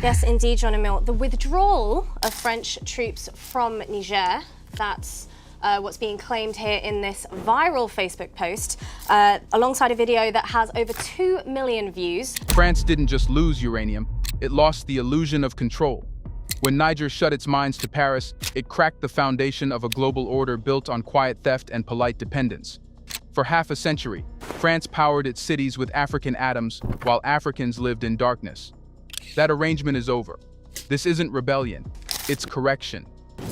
Yes, indeed, John Emil. The withdrawal of French troops from Niger, that's what's being claimed here in this viral Facebook post, alongside a video that has over 2 million views. France didn't just lose uranium, it lost the illusion of control. When Niger shut its mines to Paris, it cracked the foundation of a global order built on quiet theft and polite dependence. For half a century, France powered its cities with African atoms while Africans lived in darkness. That arrangement is over. This isn't rebellion, it's correction.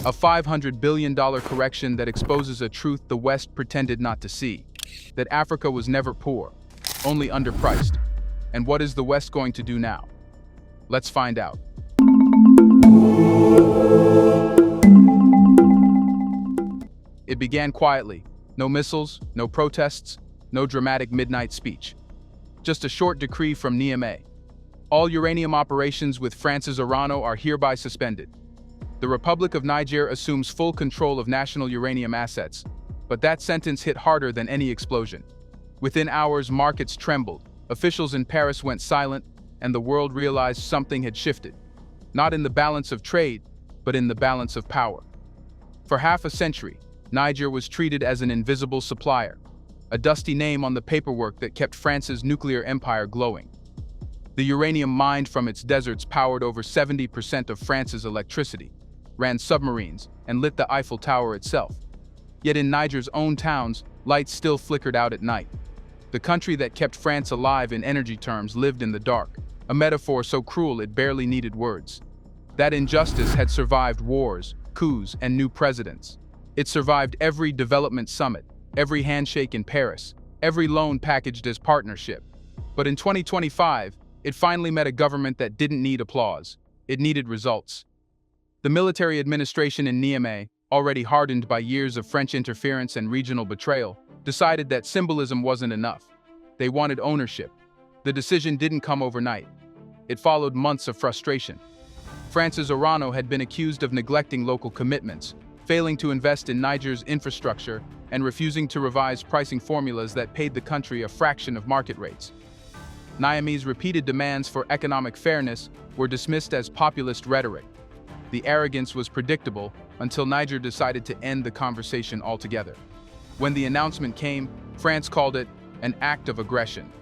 A $500 billion correction that exposes a truth the West pretended not to see. That Africa was never poor, only underpriced. And what is the West going to do now? Let's find out. It began quietly. No missiles, no protests, no dramatic midnight speech. Just a short decree from Niamey. All uranium operations with France's Orano are hereby suspended. The Republic of Niger assumes full control of national uranium assets, but that sentence hit harder than any explosion. Within hours, markets trembled, officials in Paris went silent, and the world realized something had shifted. Not in the balance of trade, but in the balance of power. For half a century, Niger was treated as an invisible supplier, a dusty name on the paperwork that kept France's nuclear empire glowing. The uranium mined from its deserts powered over 70% of France's electricity, ran submarines, and lit the Eiffel Tower itself. Yet in Niger's own towns, lights still flickered out at night. The country that kept France alive in energy terms lived in the dark, a metaphor so cruel it barely needed words. That injustice had survived wars, coups, and new presidents. It survived every development summit, every handshake in Paris, every loan packaged as partnership. But in 2025, it finally met a government that didn't need applause. It needed results. The military administration in Niamey, already hardened by years of French interference and regional betrayal, decided that symbolism wasn't enough. They wanted ownership. The decision didn't come overnight. It followed months of frustration. France's Orano had been accused of neglecting local commitments, failing to invest in Niger's infrastructure, and refusing to revise pricing formulas that paid the country a fraction of market rates. Niamey's repeated demands for economic fairness were dismissed as populist rhetoric. The arrogance was predictable until Niger decided to end the conversation altogether. When the announcement came, France called it an act of aggression.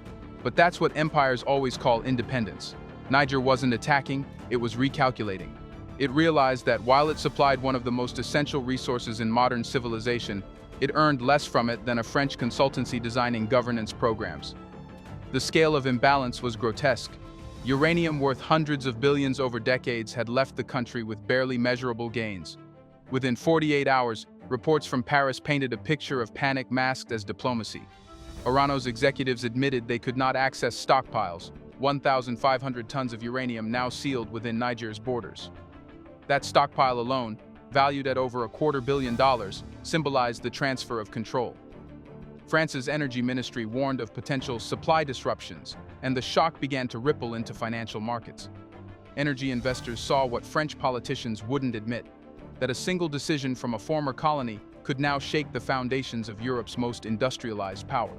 But that's what empires always call independence. Niger wasn't attacking, it was recalculating. It realized that while it supplied one of the most essential resources in modern civilization, it earned less from it than a French consultancy designing governance programs. The scale of imbalance was grotesque. Uranium worth hundreds of billions over decades had left the country with barely measurable gains. Within 48 hours, reports from Paris painted a picture of panic masked as diplomacy. Orano's executives admitted they could not access stockpiles, 1,500 tons of uranium now sealed within Niger's borders. That stockpile alone, valued at over $250 million, symbolized the transfer of control. France's energy ministry warned of potential supply disruptions, and the shock began to ripple into financial markets. Energy investors saw what French politicians wouldn't admit, that a single decision from a former colony could now shake the foundations of Europe's most industrialized power.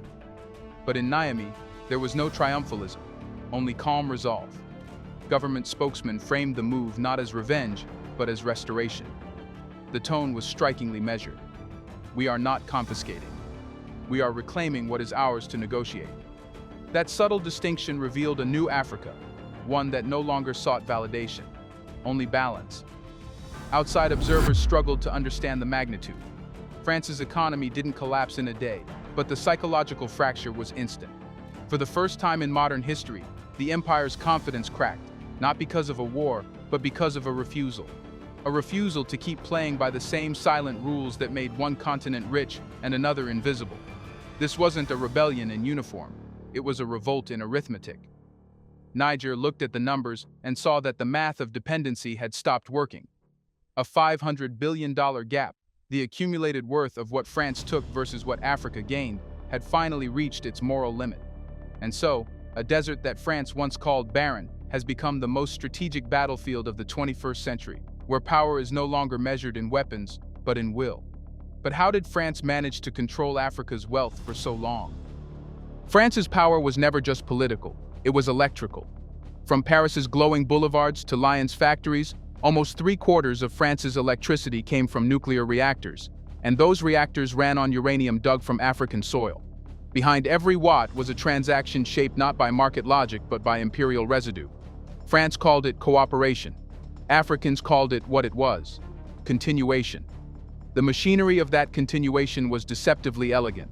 But in Niamey, there was no triumphalism, only calm resolve. Government spokesmen framed the move not as revenge, but as restoration. The tone was strikingly measured. We are not confiscating. We are reclaiming what is ours to negotiate. That subtle distinction revealed a new Africa, one that no longer sought validation, only balance. Outside observers struggled to understand the magnitude. France's economy didn't collapse in a day, but the psychological fracture was instant. For the first time in modern history, the empire's confidence cracked, not because of a war, but because of a refusal. A refusal to keep playing by the same silent rules that made one continent rich and another invisible. This wasn't a rebellion in uniform, it was a revolt in arithmetic. Niger looked at the numbers and saw that the math of dependency had stopped working. A $500 billion gap, the accumulated worth of what France took versus what Africa gained, had finally reached its moral limit. And so, a desert that France once called barren has become the most strategic battlefield of the 21st century, where power is no longer measured in weapons, but in will. But how did France manage to control Africa's wealth for so long? France's power was never just political, it was electrical. From Paris's glowing boulevards to Lyon's factories, almost 3/4 of France's electricity came from nuclear reactors, and those reactors ran on uranium dug from African soil. Behind every watt was a transaction shaped not by market logic but by imperial residue. France called it cooperation. Africans called it what it was: continuation. The machinery of that continuation was deceptively elegant.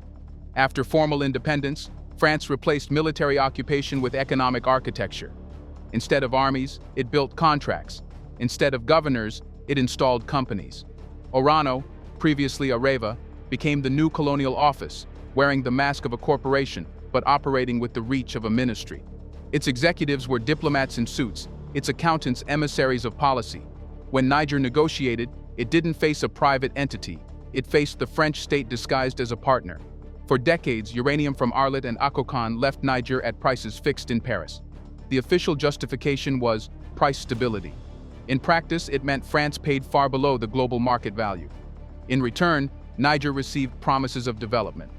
After formal independence, France replaced military occupation with economic architecture. Instead of armies, it built contracts. Instead of governors, it installed companies. Orano, previously Areva, became the new colonial office, wearing the mask of a corporation, but operating with the reach of a ministry. Its executives were diplomats in suits, its accountants emissaries of policy. When Niger negotiated, it didn't face a private entity, it faced the French state disguised as a partner. For decades, uranium from Arlit and Akokan left Niger at prices fixed in Paris. The official justification was price stability. In practice, it meant France paid far below the global market value. In return, Niger received promises of development.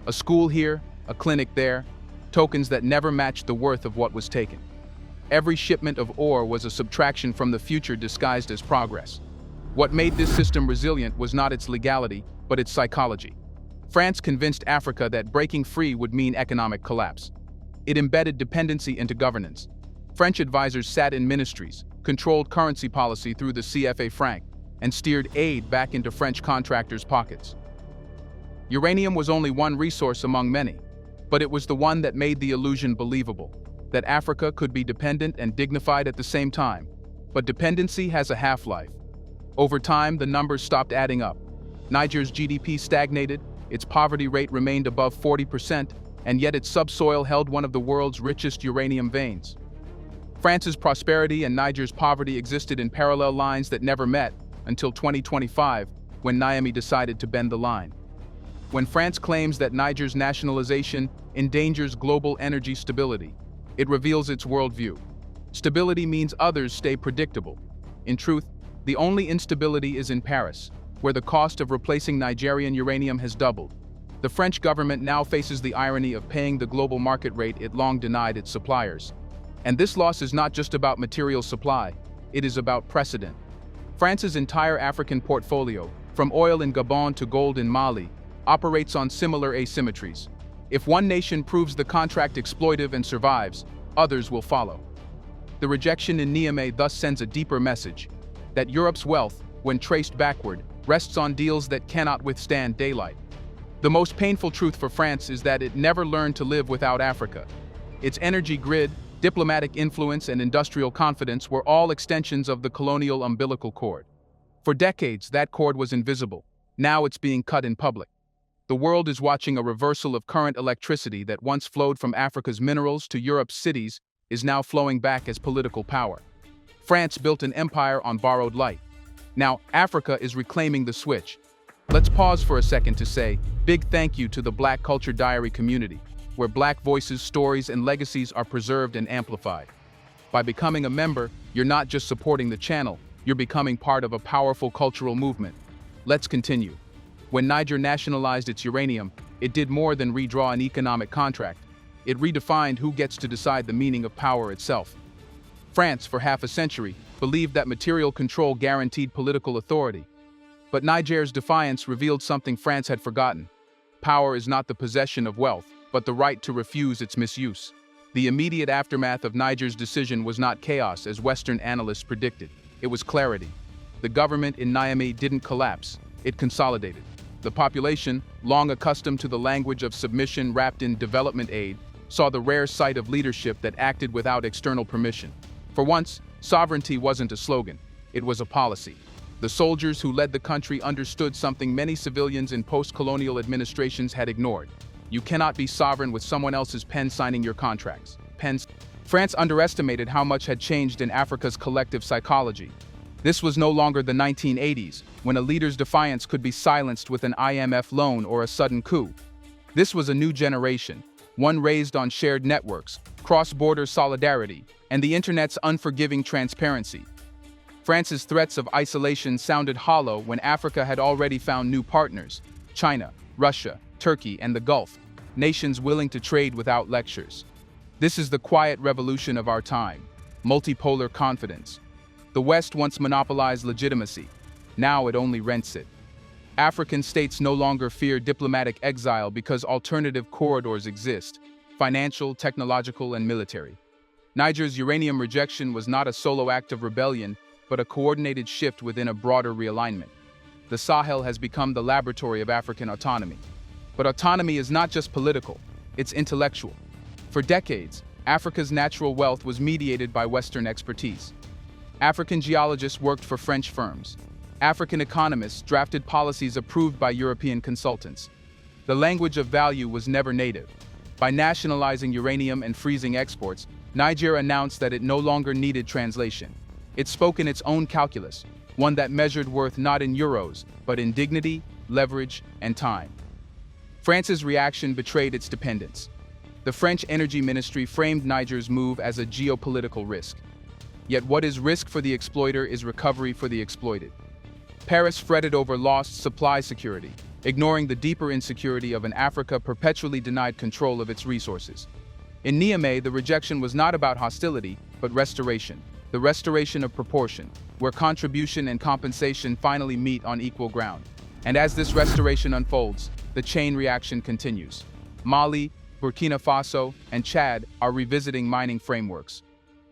A school here, a clinic there, tokens that never matched the worth of what was taken. Every shipment of ore was a subtraction from the future disguised as progress. What made this system resilient was not its legality, but its psychology. France convinced Africa that breaking free would mean economic collapse. It embedded dependency into governance. French advisors sat in ministries, controlled currency policy through the CFA franc, and steered aid back into French contractors' pockets. Uranium was only one resource among many, but it was the one that made the illusion believable, that Africa could be dependent and dignified at the same time. But dependency has a half-life. Over time, the numbers stopped adding up. Niger's GDP stagnated, its poverty rate remained above 40%, and yet its subsoil held one of the world's richest uranium veins. France's prosperity and Niger's poverty existed in parallel lines that never met until 2025, when Niamey decided to bend the line. When France claims that Niger's nationalization endangers global energy stability, it reveals its worldview. Stability means others stay predictable. In truth, the only instability is in Paris, where the cost of replacing Nigerian uranium has doubled. The French government now faces the irony of paying the global market rate it long denied its suppliers. And this loss is not just about material supply, it is about precedent. France's entire African portfolio, from oil in Gabon to gold in Mali, operates on similar asymmetries. If one nation proves the contract exploitive and survives, others will follow. The rejection in Niamey thus sends a deeper message, that Europe's wealth, when traced backward, rests on deals that cannot withstand daylight. The most painful truth for France is that it never learned to live without Africa. Its energy grid, diplomatic influence, and industrial confidence were all extensions of the colonial umbilical cord. For decades, that cord was invisible. Now it's being cut in public. The world is watching a reversal of current. Electricity that once flowed from Africa's minerals to Europe's cities is now flowing back as political power. France built an empire on borrowed light. Now, Africa is reclaiming the switch. Let's pause for a second to say big thank you to the Black Culture Diary community, where Black voices, stories, and legacies are preserved and amplified. By becoming a member, you're not just supporting the channel, you're becoming part of a powerful cultural movement. Let's continue. When Niger nationalized its uranium, it did more than redraw an economic contract. It redefined who gets to decide the meaning of power itself. France, for half a century, believed that material control guaranteed political authority. But Niger's defiance revealed something France had forgotten. Power is not the possession of wealth, but the right to refuse its misuse. The immediate aftermath of Niger's decision was not chaos, as Western analysts predicted. It was clarity. The government in Niamey didn't collapse, it consolidated. The population, long accustomed to the language of submission wrapped in development aid, saw the rare sight of leadership that acted without external permission. For once, sovereignty wasn't a slogan, it was a policy. The soldiers who led the country understood something many civilians in post-colonial administrations had ignored. You cannot be sovereign with someone else's pen signing your contracts. France underestimated how much had changed in Africa's collective psychology. This was no longer the 1980s, when a leader's defiance could be silenced with an IMF loan or a sudden coup. This was a new generation, one raised on shared networks, cross-border solidarity, and the internet's unforgiving transparency. France's threats of isolation sounded hollow when Africa had already found new partners: China, Russia, Turkey, and the Gulf, nations willing to trade without lectures. This is the quiet revolution of our time. multipolar confidence. The West once monopolized legitimacy. Now it only rents it. African states no longer fear diplomatic exile because alternative corridors exist: financial, technological, and military. Niger's uranium rejection was not a solo act of rebellion, but a coordinated shift within a broader realignment. The Sahel has become the laboratory of African autonomy. But autonomy is not just political, it's intellectual. For decades, Africa's natural wealth was mediated by Western expertise. African geologists worked for French firms. African economists drafted policies approved by European consultants. The language of value was never native. By nationalizing uranium and freezing exports, Niger announced that it no longer needed translation. It spoke in its own calculus, one that measured worth not in euros, but in dignity, leverage, and time. France's reaction betrayed its dependence. The French Energy Ministry framed Niger's move as a geopolitical risk. Yet what is risk for the exploiter is recovery for the exploited. Paris fretted over lost supply security, ignoring the deeper insecurity of an Africa perpetually denied control of its resources. In Niamey, the rejection was not about hostility, but restoration, the restoration of proportion, where contribution and compensation finally meet on equal ground. And as this restoration unfolds, the chain reaction continues. Mali, Burkina Faso, and Chad are revisiting mining frameworks.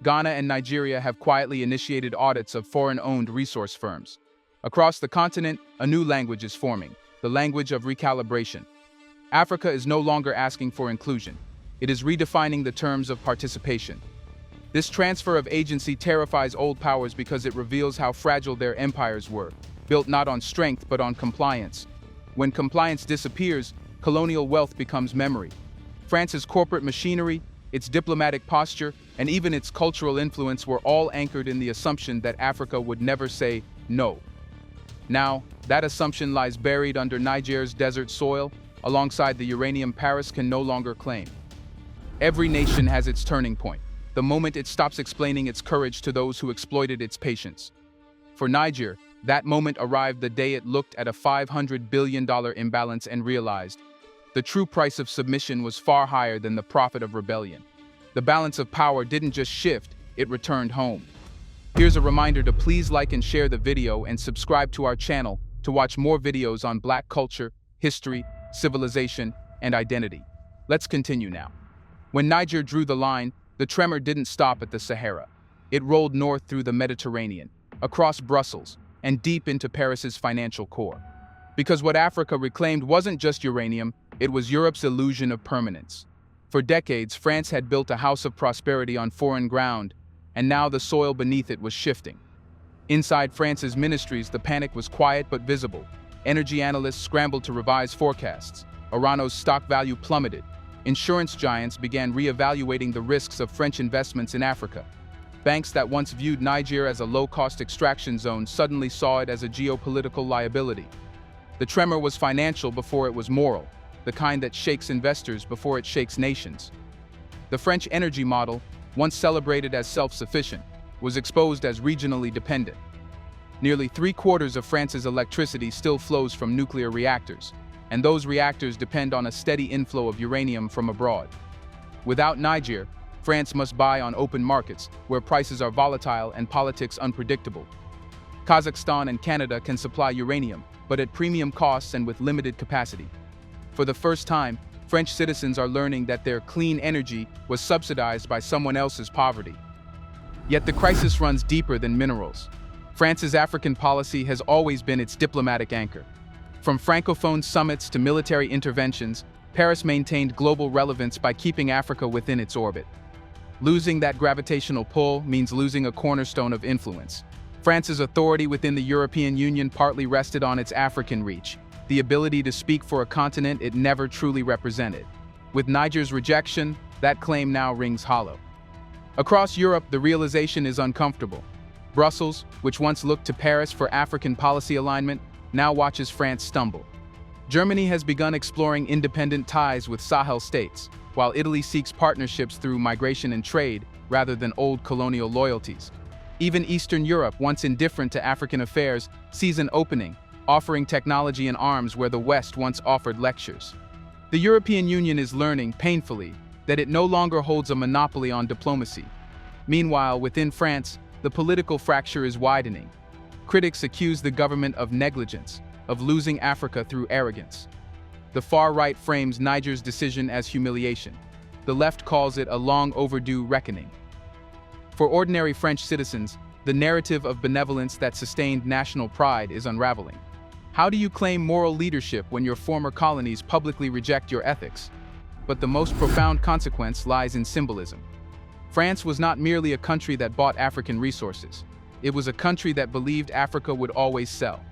Ghana and Nigeria have quietly initiated audits of foreign-owned resource firms. Across the continent, a new language is forming, the language of recalibration. Africa is no longer asking for inclusion. It is redefining the terms of participation. This transfer of agency terrifies old powers because it reveals how fragile their empires were, built not on strength but on compliance. When compliance disappears, colonial wealth becomes memory. France's corporate machinery, its diplomatic posture, and even its cultural influence were all anchored in the assumption that Africa would never say no. Now, that assumption lies buried under Niger's desert soil, alongside the uranium Paris can no longer claim. Every nation has its turning point, the moment it stops explaining its courage to those who exploited its patience. For Niger, that moment arrived the day it looked at a $500 billion imbalance and realized the true price of submission was far higher than the profit of rebellion. The balance of power didn't just shift, it returned home. Here's a reminder to please like and share the video and subscribe to our channel to watch more videos on Black culture, history, civilization, and identity. Let's continue now. When Niger drew the line, the tremor didn't stop at the Sahara. It rolled north through the Mediterranean, across Brussels, and deep into Paris's financial core. Because what Africa reclaimed wasn't just uranium, it was Europe's illusion of permanence. For decades, France had built a house of prosperity on foreign ground, and now the soil beneath it was shifting. Inside France's ministries, the panic was quiet but visible. Energy analysts scrambled to revise forecasts. Orano's stock value plummeted. Insurance giants began re-evaluating the risks of French investments in Africa. Banks that once viewed Niger as a low-cost extraction zone suddenly saw it as a geopolitical liability. The tremor was financial before it was moral, the kind that shakes investors before it shakes nations. The French energy model, once celebrated as self-sufficient, was exposed as regionally dependent. Nearly 3/4 of France's electricity still flows from nuclear reactors, and those reactors depend on a steady inflow of uranium from abroad. Without Niger, France must buy on open markets, where prices are volatile and politics unpredictable. Kazakhstan and Canada can supply uranium, but at premium costs and with limited capacity. For the first time, French citizens are learning that their clean energy was subsidized by someone else's poverty. Yet the crisis runs deeper than minerals. France's African policy has always been its diplomatic anchor. From Francophone summits to military interventions, Paris maintained global relevance by keeping Africa within its orbit. Losing that gravitational pull means losing a cornerstone of influence. France's authority within the European Union partly rested on its African reach, the ability to speak for a continent it never truly represented. With Niger's rejection, that claim now rings hollow. Across Europe, the realization is uncomfortable. Brussels, which once looked to Paris for African policy alignment, now watches France stumble. Germany has begun exploring independent ties with Sahel states, while Italy seeks partnerships through migration and trade rather than old colonial loyalties. Even Eastern Europe, once indifferent to African affairs, sees an opening, offering technology and arms where the West once offered lectures. The European Union is learning, painfully, that it no longer holds a monopoly on diplomacy. Meanwhile, within France, the political fracture is widening. Critics accuse the government of negligence, of losing Africa through arrogance. The far right frames Niger's decision as humiliation. The left calls it a long overdue reckoning. For ordinary French citizens, the narrative of benevolence that sustained national pride is unraveling. How do you claim moral leadership when your former colonies publicly reject your ethics? But the most profound consequence lies in symbolism. France was not merely a country that bought African resources. It was a country that believed Africa would always sell.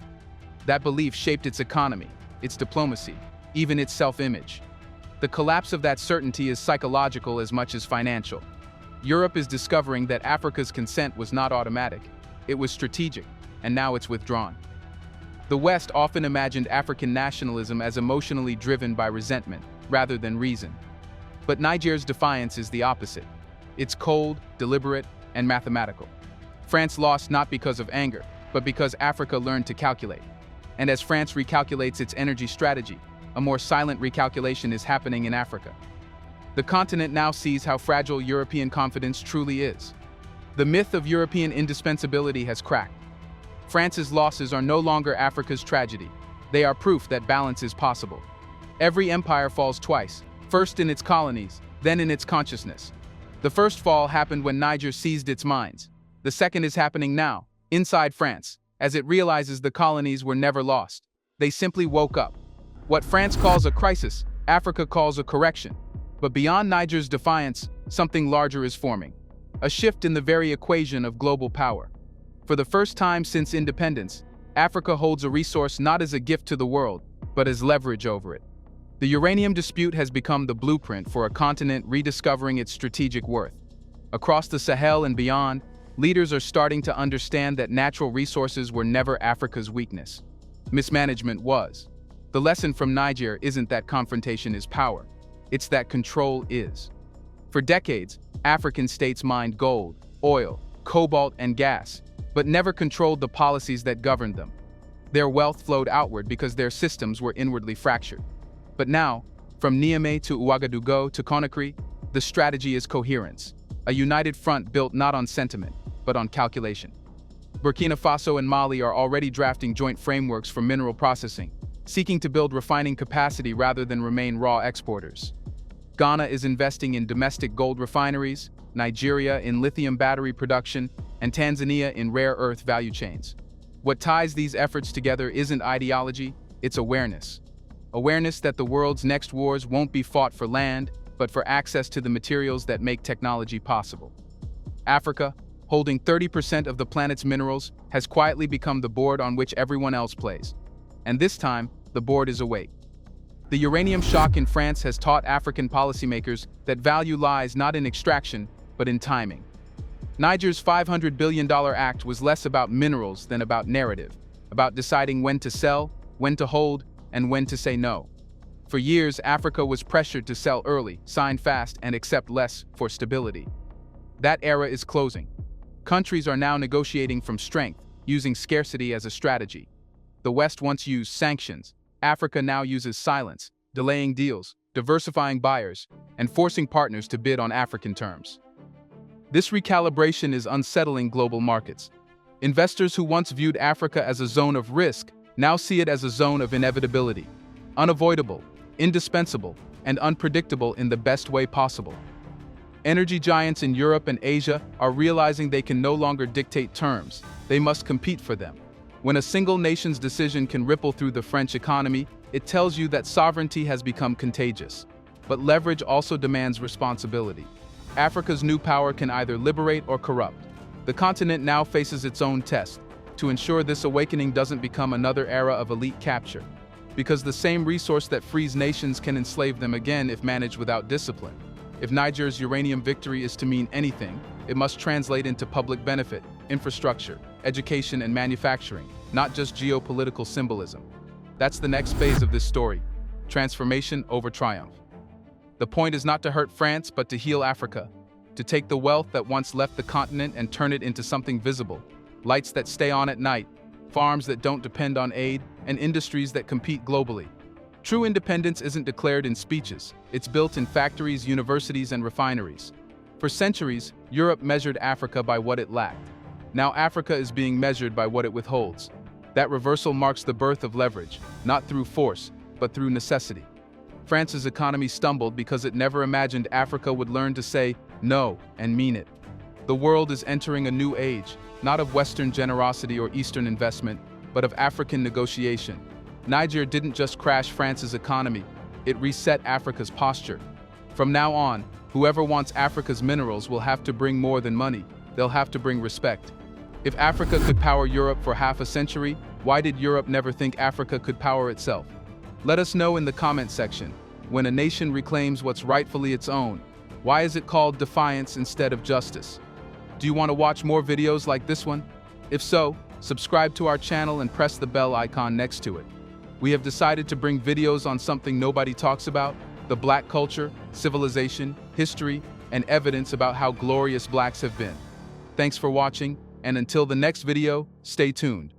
That belief shaped its economy, its diplomacy, even its self-image. The collapse of that certainty is psychological as much as financial. Europe is discovering that Africa's consent was not automatic. It was strategic, and now it's withdrawn. The West often imagined African nationalism as emotionally driven by resentment, rather than reason. But Niger's defiance is the opposite. It's cold, deliberate, and mathematical. France lost not because of anger, but because Africa learned to calculate. And as France recalculates its energy strategy, a more silent recalculation is happening in Africa. The continent now sees how fragile European confidence truly is. The myth of European indispensability has cracked. France's losses are no longer Africa's tragedy. They are proof that balance is possible. Every empire falls twice, first in its colonies, then in its consciousness. The first fall happened when Niger seized its mines. The second is happening now, inside France, as it realizes the colonies were never lost. They simply woke up. What France calls a crisis, Africa calls a correction. But beyond Niger's defiance, something larger is forming. A shift in the very equation of global power. For the first time since independence, Africa holds a resource not as a gift to the world, but as leverage over it. The uranium dispute has become the blueprint for a continent rediscovering its strategic worth. Across the Sahel and beyond, leaders are starting to understand that natural resources were never Africa's weakness. Mismanagement was. The lesson from Niger isn't that confrontation is power. It's that control is. For decades, African states mined gold, oil, cobalt, and gas, but never controlled the policies that governed them. Their wealth flowed outward because their systems were inwardly fractured. But now, from Niamey to Ouagadougou to Conakry, the strategy is coherence, a united front built not on sentiment, but on calculation. Burkina Faso and Mali are already drafting joint frameworks for mineral processing, seeking to build refining capacity rather than remain raw exporters. Ghana is investing in domestic gold refineries, Nigeria in lithium battery production, and Tanzania in rare earth value chains. What ties these efforts together isn't ideology, it's awareness. Awareness that the world's next wars won't be fought for land, but for access to the materials that make technology possible. Africa, holding 30% of the planet's minerals, has quietly become the board on which everyone else plays. And this time, the board is awake. The uranium shock in France has taught African policymakers that value lies not in extraction, but in timing. Niger's $500 billion act was less about minerals than about narrative, about deciding when to sell, when to hold, and when to say no. For years, Africa was pressured to sell early, sign fast, and accept less for stability. That era is closing. Countries are now negotiating from strength, using scarcity as a strategy. The West once used sanctions. Africa now uses silence, delaying deals, diversifying buyers, and forcing partners to bid on African terms. This recalibration is unsettling global markets. Investors who once viewed Africa as a zone of risk now see it as a zone of inevitability, unavoidable, indispensable, and unpredictable in the best way possible. Energy giants in Europe and Asia are realizing they can no longer dictate terms, they must compete for them. When a single nation's decision can ripple through the French economy, it tells you that sovereignty has become contagious. But leverage also demands responsibility. Africa's new power can either liberate or corrupt. The continent now faces its own test, to ensure this awakening doesn't become another era of elite capture. Because the same resource that frees nations can enslave them again if managed without discipline. If Niger's uranium victory is to mean anything, it must translate into public benefit, infrastructure, education, and manufacturing, not just geopolitical symbolism. That's the next phase of this story, transformation over triumph. The point is not to hurt France, but to heal Africa, to take the wealth that once left the continent and turn it into something visible, lights that stay on at night, farms that don't depend on aid, and industries that compete globally. True independence isn't declared in speeches, it's built in factories, universities, and refineries. For centuries, Europe measured Africa by what it lacked. Now Africa is being measured by what it withholds. That reversal marks the birth of leverage, not through force, but through necessity. France's economy stumbled because it never imagined Africa would learn to say no and mean it. The world is entering a new age, not of Western generosity or Eastern investment, but of African negotiation. Niger didn't just crash France's economy, it reset Africa's posture. From now on, whoever wants Africa's minerals will have to bring more than money, they'll have to bring respect. If Africa could power Europe for half a century, why did Europe never think Africa could power itself? Let us know in the comment section. When a nation reclaims what's rightfully its own, why is it called defiance instead of justice? Do you want to watch more videos like this one? If so, subscribe to our channel and press the bell icon next to it. We have decided to bring videos on something nobody talks about, the Black culture, civilization, history, and evidence about how glorious Blacks have been. Thanks for watching, and until the next video, stay tuned.